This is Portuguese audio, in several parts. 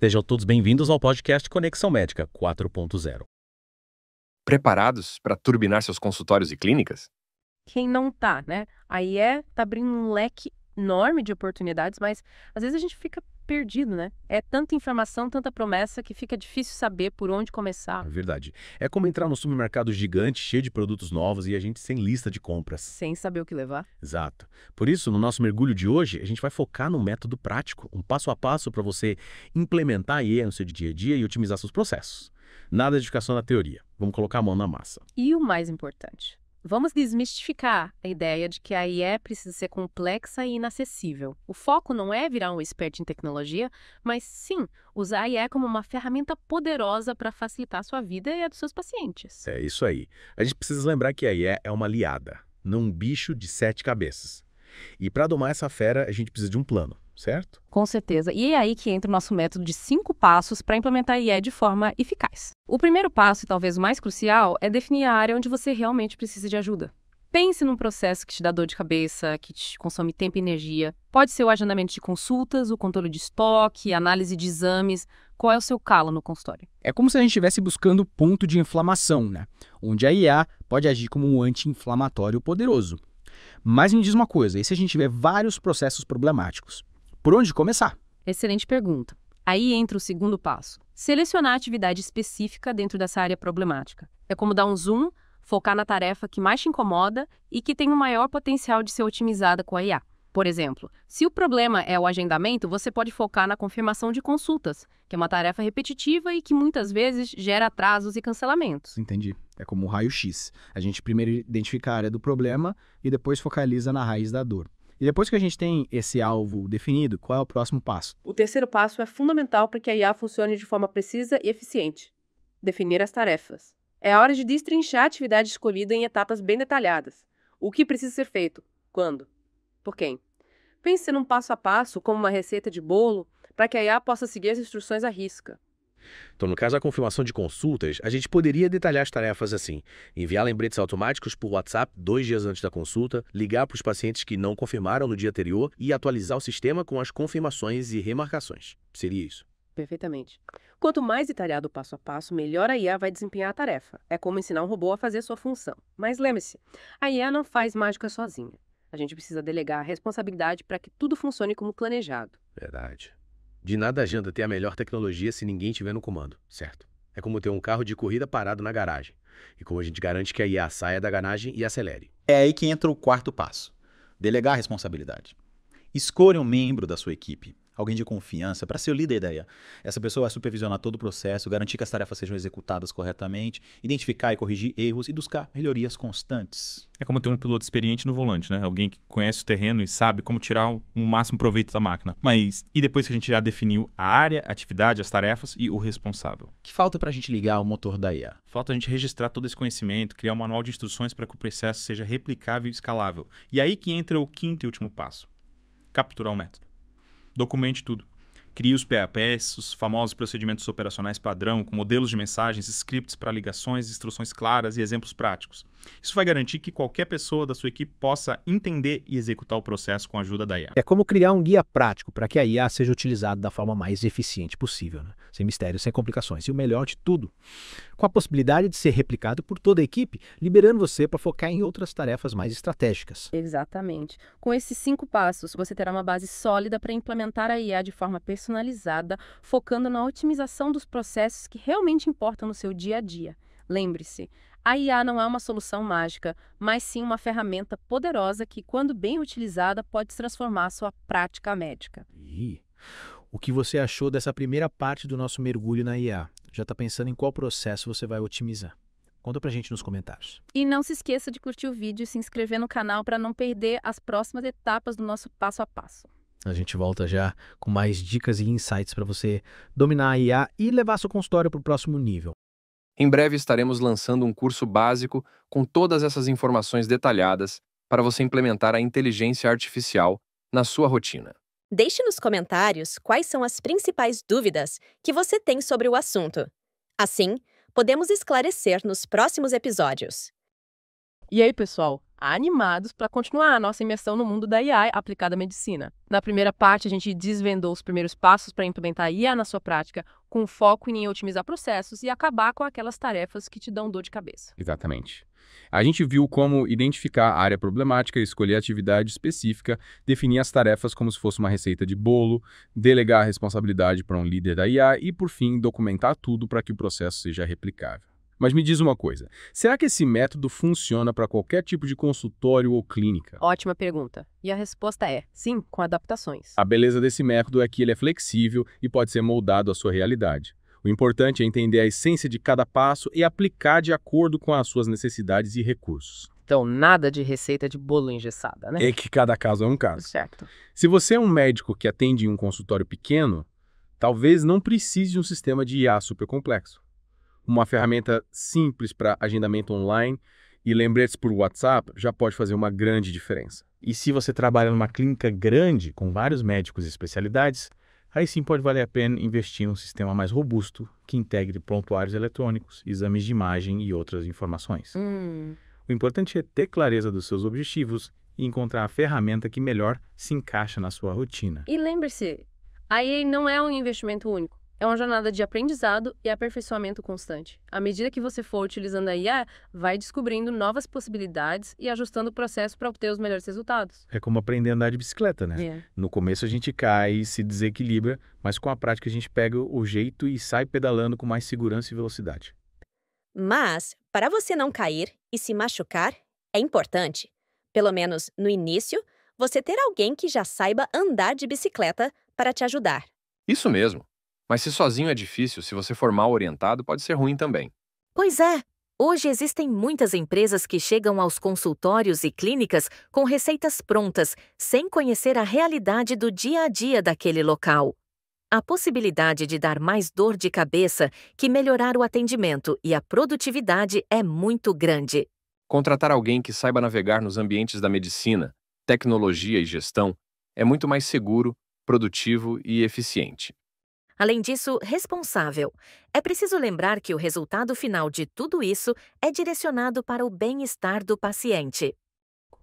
Sejam todos bem-vindos ao podcast Conexão Médica 4.0. Preparados para turbinar seus consultórios e clínicas? Quem não tá, né? Tá abrindo um leque enorme de oportunidades, mas às vezes a gente fica perdido, né? É tanta informação, tanta promessa que fica difícil saber por onde começar, É verdade. É como entrar num supermercado gigante cheio de produtos novos e a gente sem lista de compras. sem saber o que levar. Exato. Por isso, no nosso mergulho de hoje, a gente vai focar num método prático, um passo a passo para você implementar a IA no seu dia a dia e otimizar seus processos. Nada de ficar só na teoria. Vamos colocar a mão na massa. E o mais importante, vamos desmistificar a ideia de que a IA precisa ser complexa e inacessível. O foco não é virar um expert em tecnologia, mas sim usar a IA como uma ferramenta poderosa para facilitar a sua vida e a dos seus pacientes. É isso aí. A gente precisa lembrar que a IA é uma aliada, não um bicho de 7 cabeças. E para domar essa fera, a gente precisa de um plano, certo? Com certeza. E é aí que entra o nosso método de 5 passos para implementar a IA de forma eficaz. O primeiro passo, e talvez o mais crucial, é definir a área onde você realmente precisa de ajuda. Pense num processo que te dá dor de cabeça, que te consome tempo e energia. Pode ser o agendamento de consultas, o controle de estoque, análise de exames. Qual é o seu calo no consultório? É como se a gente estivesse buscando ponto de inflamação, né? Onde a IA pode agir como um anti-inflamatório poderoso. Mas me diz uma coisa, e se a gente tiver vários processos problemáticos? Por onde começar? Excelente pergunta. Aí entra o segundo passo. Selecionar a atividade específica dentro dessa área problemática. É como dar um zoom, focar na tarefa que mais te incomoda e que tem o maior potencial de ser otimizada com a IA. Por exemplo, se o problema é o agendamento, você pode focar na confirmação de consultas, que é uma tarefa repetitiva e que muitas vezes gera atrasos e cancelamentos. Entendi. É como o raio-x. A gente primeiro identifica a área do problema e depois focaliza na raiz da dor. E depois que a gente tem esse alvo definido, qual é o próximo passo? O terceiro passo é fundamental para que a IA funcione de forma precisa e eficiente. Definir as tarefas. É a hora de destrinchar a atividade escolhida em etapas bem detalhadas. O que precisa ser feito? Quando? Por quem? Pense num passo a passo, como uma receita de bolo, para que a IA possa seguir as instruções à risca. Então, no caso da confirmação de consultas, a gente poderia detalhar as tarefas assim: enviar lembretes automáticos por WhatsApp 2 dias antes da consulta, ligar para os pacientes que não confirmaram no dia anterior e atualizar o sistema com as confirmações e remarcações. Seria isso. Perfeitamente. Quanto mais detalhado o passo a passo, melhor a IA vai desempenhar a tarefa. É como ensinar um robô a fazer sua função. Mas lembre-se, a IA não faz mágica sozinha. A gente precisa delegar a responsabilidade para que tudo funcione como planejado. Verdade. De nada adianta ter a melhor tecnologia se ninguém estiver no comando, certo? É como ter um carro de corrida parado na garagem. E como a gente garante que a IA saia da garagem e acelere. É aí que entra o quarto passo: delegar a responsabilidade. Escolha um membro da sua equipe, alguém de confiança, para ser o líder da IA. Essa pessoa vai supervisionar todo o processo, garantir que as tarefas sejam executadas corretamente, identificar e corrigir erros e buscar melhorias constantes. É como ter um piloto experiente no volante, né? Alguém que conhece o terreno e sabe como tirar o máximo proveito da máquina. Mas e depois que a gente já definiu a área, a atividade, as tarefas e o responsável? Que falta para a gente ligar o motor da IA? Falta a gente registrar todo esse conhecimento, criar um manual de instruções para que o processo seja replicável e escalável. E aí que entra o quinto e último passo: capturar o método. Documente tudo. Crie os PAPs, os famosos procedimentos operacionais padrão, com modelos de mensagens, scripts para ligações, instruções claras e exemplos práticos. Isso vai garantir que qualquer pessoa da sua equipe possa entender e executar o processo com a ajuda da IA. É como criar um guia prático para que a IA seja utilizada da forma mais eficiente possível, né? Sem mistérios, sem complicações. E o melhor de tudo, com a possibilidade de ser replicado por toda a equipe, liberando você para focar em outras tarefas mais estratégicas. Exatamente. Com esses 5 passos, você terá uma base sólida para implementar a IA de forma personalizada, focando na otimização dos processos que realmente importam no seu dia a dia. Lembre-se, a IA não é uma solução mágica, mas sim uma ferramenta poderosa que, quando bem utilizada, pode transformar a sua prática médica. E o que você achou dessa primeira parte do nosso mergulho na IA? Já está pensando em qual processo você vai otimizar? Conta pra gente nos comentários. E não se esqueça de curtir o vídeo e se inscrever no canal para não perder as próximas etapas do nosso passo a passo. A gente volta já com mais dicas e insights para você dominar a IA e levar seu consultório para o próximo nível. Em breve estaremos lançando um curso básico com todas essas informações detalhadas para você implementar a inteligência artificial na sua rotina. Deixe nos comentários quais são as principais dúvidas que você tem sobre o assunto. Assim, podemos esclarecer nos próximos episódios. E aí, pessoal, animados para continuar a nossa imersão no mundo da IA aplicada à medicina. Na primeira parte, a gente desvendou os primeiros passos para implementar a IA na sua prática, com foco em otimizar processos e acabar com aquelas tarefas que te dão dor de cabeça. Exatamente. A gente viu como identificar a área problemática, escolher a atividade específica, definir as tarefas como se fosse uma receita de bolo, delegar a responsabilidade para um líder da IA e, por fim, documentar tudo para que o processo seja replicável. Mas me diz uma coisa, será que esse método funciona para qualquer tipo de consultório ou clínica? Ótima pergunta. E a resposta é sim, com adaptações. A beleza desse método é que ele é flexível e pode ser moldado à sua realidade. O importante é entender a essência de cada passo e aplicar de acordo com as suas necessidades e recursos. Então, nada de receita de bolo engessada, né? É que cada caso é um caso. Certo. Se você é um médico que atende em um consultório pequeno, talvez não precise de um sistema de IA super complexo. Uma ferramenta simples para agendamento online e lembretes por WhatsApp já pode fazer uma grande diferença. E se você trabalha numa clínica grande, com vários médicos e especialidades, aí sim pode valer a pena investir em um sistema mais robusto que integre prontuários eletrônicos, exames de imagem e outras informações. O importante é ter clareza dos seus objetivos e encontrar a ferramenta que melhor se encaixa na sua rotina. E lembre-se, a IA não é um investimento único. É uma jornada de aprendizado e aperfeiçoamento constante. À medida que você for utilizando a IA, vai descobrindo novas possibilidades e ajustando o processo para obter os melhores resultados. É como aprender a andar de bicicleta, né? É. No começo a gente cai, se desequilibra, mas com a prática a gente pega o jeito e sai pedalando com mais segurança e velocidade. Mas, para você não cair e se machucar, é importante, pelo menos no início, você ter alguém que já saiba andar de bicicleta para te ajudar. Isso mesmo. Mas se sozinho é difícil, se você for mal orientado, pode ser ruim também. Pois é. Hoje existem muitas empresas que chegam aos consultórios e clínicas com receitas prontas, sem conhecer a realidade do dia a dia daquele local. A possibilidade de dar mais dor de cabeça que melhorar o atendimento e a produtividade é muito grande. Contratar alguém que saiba navegar nos ambientes da medicina, tecnologia e gestão é muito mais seguro, produtivo e eficiente. Além disso, responsável. É preciso lembrar que o resultado final de tudo isso é direcionado para o bem-estar do paciente.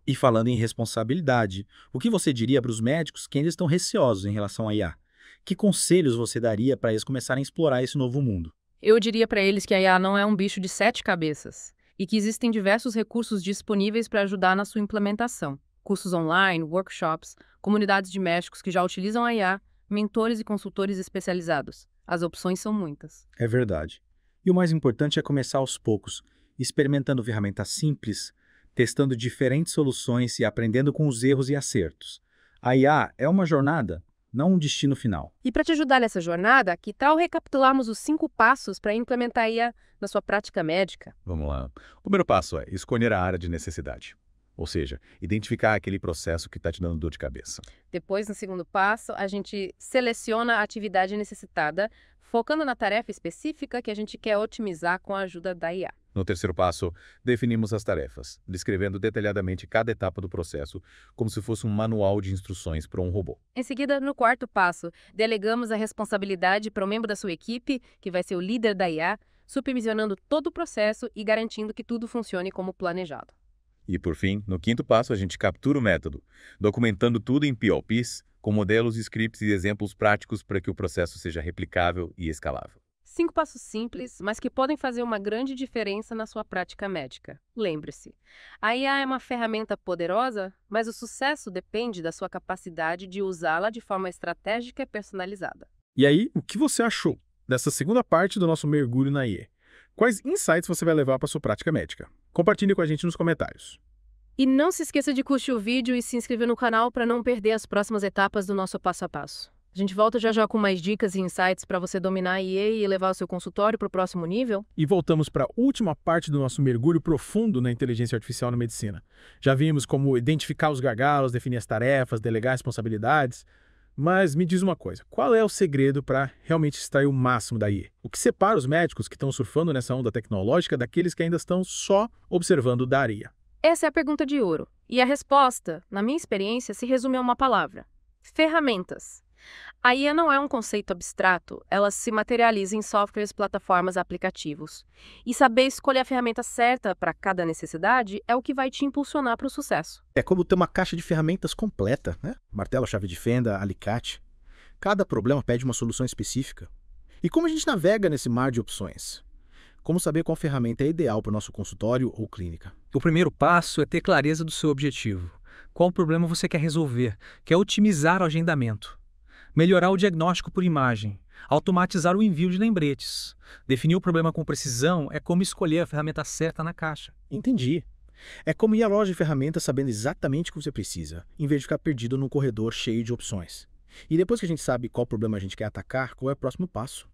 E falando em responsabilidade, o que você diria para os médicos que ainda estão receosos em relação à IA? Que conselhos você daria para eles começarem a explorar esse novo mundo? Eu diria para eles que a IA não é um bicho de 7 cabeças e que existem diversos recursos disponíveis para ajudar na sua implementação. Cursos online, workshops, comunidades de médicos que já utilizam a IA, mentores e consultores especializados. As opções são muitas. É verdade. E o mais importante é começar aos poucos, experimentando ferramentas simples, testando diferentes soluções e aprendendo com os erros e acertos. A IA é uma jornada, não um destino final. E para te ajudar nessa jornada, que tal recapitularmos os 5 passos para implementar a IA na sua prática médica? Vamos lá. O primeiro passo é escolher a área de necessidade. Ou seja, identificar aquele processo que está te dando dor de cabeça. Depois, no segundo passo, a gente seleciona a atividade necessitada, focando na tarefa específica que a gente quer otimizar com a ajuda da IA. No terceiro passo, definimos as tarefas, descrevendo detalhadamente cada etapa do processo, como se fosse um manual de instruções para um robô. Em seguida, no quarto passo, delegamos a responsabilidade para um membro da sua equipe, que vai ser o líder da IA, supervisionando todo o processo e garantindo que tudo funcione como planejado. E, por fim, no quinto passo, a gente captura o método, documentando tudo em POPs, com modelos, scripts e exemplos práticos para que o processo seja replicável e escalável. 5 passos simples, mas que podem fazer uma grande diferença na sua prática médica. Lembre-se, a IA é uma ferramenta poderosa, mas o sucesso depende da sua capacidade de usá-la de forma estratégica e personalizada. E aí, o que você achou dessa segunda parte do nosso mergulho na IA? Quais insights você vai levar para a sua prática médica? Compartilhe com a gente nos comentários. E não se esqueça de curtir o vídeo e se inscrever no canal para não perder as próximas etapas do nosso passo a passo. A gente volta já já com mais dicas e insights para você dominar a IA e levar o seu consultório para o próximo nível. E voltamos para a última parte do nosso mergulho profundo na inteligência artificial na medicina. Já vimos como identificar os gargalos, definir as tarefas, delegar responsabilidades. Mas me diz uma coisa, qual é o segredo para realmente extrair o máximo da IA? O que separa os médicos que estão surfando nessa onda tecnológica daqueles que ainda estão só observando da IA? Essa é a pergunta de ouro. E a resposta, na minha experiência, se resume a uma palavra: ferramentas. A IA não é um conceito abstrato, ela se materializa em softwares, plataformas, aplicativos. E saber escolher a ferramenta certa para cada necessidade é o que vai te impulsionar para o sucesso. É como ter uma caixa de ferramentas completa, né? Martelo, chave de fenda, alicate. Cada problema pede uma solução específica. E como a gente navega nesse mar de opções? Como saber qual ferramenta é ideal para o nosso consultório ou clínica? O primeiro passo é ter clareza do seu objetivo. Qual problema você quer resolver? Quer otimizar o agendamento, melhorar o diagnóstico por imagem, automatizar o envio de lembretes. Definir o problema com precisão é como escolher a ferramenta certa na caixa. Entendi. É como ir à loja de ferramentas sabendo exatamente o que você precisa, em vez de ficar perdido num corredor cheio de opções. E depois que a gente sabe qual problema a gente quer atacar, qual é o próximo passo?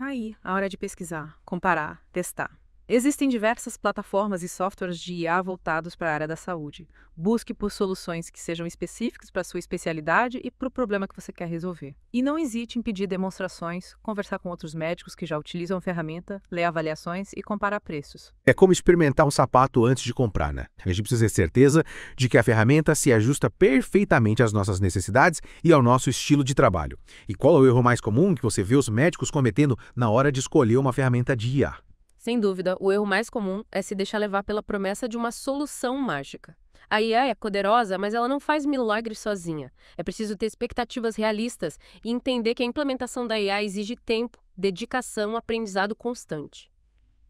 Aí, a hora de pesquisar, comparar, testar. Existem diversas plataformas e softwares de IA voltados para a área da saúde. Busque por soluções que sejam específicas para a sua especialidade e para o problema que você quer resolver. E não hesite em pedir demonstrações, conversar com outros médicos que já utilizam a ferramenta, ler avaliações e comparar preços. É como experimentar um sapato antes de comprar, né? A gente precisa ter certeza de que a ferramenta se ajusta perfeitamente às nossas necessidades e ao nosso estilo de trabalho. E qual é o erro mais comum que você vê os médicos cometendo na hora de escolher uma ferramenta de IA? Sem dúvida, o erro mais comum é se deixar levar pela promessa de uma solução mágica. A IA é poderosa, mas ela não faz milagres sozinha. É preciso ter expectativas realistas e entender que a implementação da IA exige tempo, dedicação, aprendizado constante.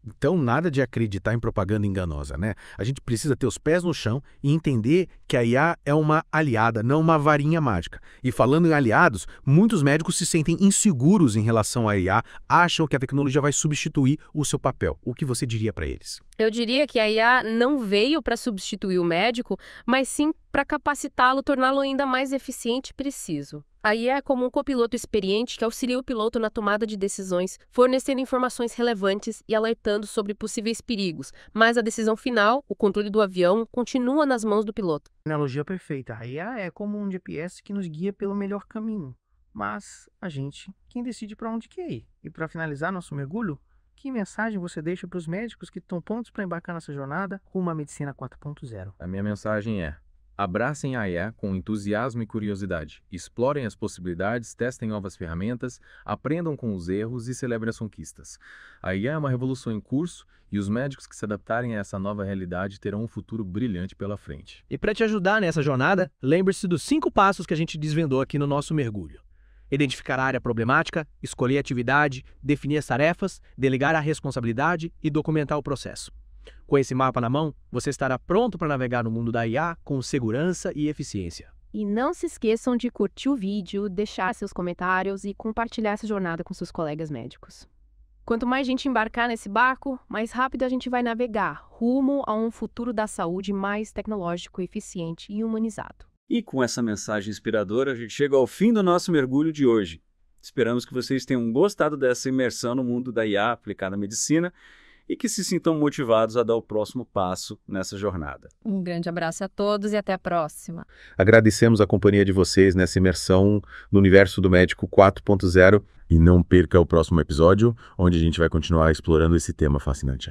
Então, nada de acreditar em propaganda enganosa, né? A gente precisa ter os pés no chão e entender que a IA é uma aliada, não uma varinha mágica. E falando em aliados, muitos médicos se sentem inseguros em relação à IA, acham que a tecnologia vai substituir o seu papel. O que você diria para eles? Eu diria que a IA não veio para substituir o médico, mas sim para capacitá-lo, torná-lo ainda mais eficiente e preciso. A IA é como um copiloto experiente que auxilia o piloto na tomada de decisões, fornecendo informações relevantes e alertando sobre possíveis perigos, mas a decisão final, o controle do avião, continua nas mãos do piloto. Analogia perfeita. A IA é como um GPS que nos guia pelo melhor caminho, mas a gente quem decide para onde quer ir. E para finalizar nosso mergulho, que mensagem você deixa para os médicos que estão prontos para embarcar nessa jornada rumo à medicina 4.0? A minha mensagem é: abracem a IA com entusiasmo e curiosidade. Explorem as possibilidades, testem novas ferramentas, aprendam com os erros e celebrem as conquistas. A IA é uma revolução em curso e os médicos que se adaptarem a essa nova realidade terão um futuro brilhante pela frente. E para te ajudar nessa jornada, lembre-se dos 5 passos que a gente desvendou aqui no nosso mergulho. Identificar a área problemática, escolher a atividade, definir as tarefas, delegar a responsabilidade e documentar o processo. Com esse mapa na mão, você estará pronto para navegar no mundo da IA com segurança e eficiência. E não se esqueçam de curtir o vídeo, deixar seus comentários e compartilhar essa jornada com seus colegas médicos. Quanto mais gente embarcar nesse barco, mais rápido a gente vai navegar rumo a um futuro da saúde mais tecnológico, eficiente e humanizado. E com essa mensagem inspiradora, a gente chega ao fim do nosso mergulho de hoje. Esperamos que vocês tenham gostado dessa imersão no mundo da IA aplicada à medicina e que se sintam motivados a dar o próximo passo nessa jornada. Um grande abraço a todos e até a próxima. Agradecemos a companhia de vocês nessa imersão no universo do médico 4.0 e não perca o próximo episódio, onde a gente vai continuar explorando esse tema fascinante.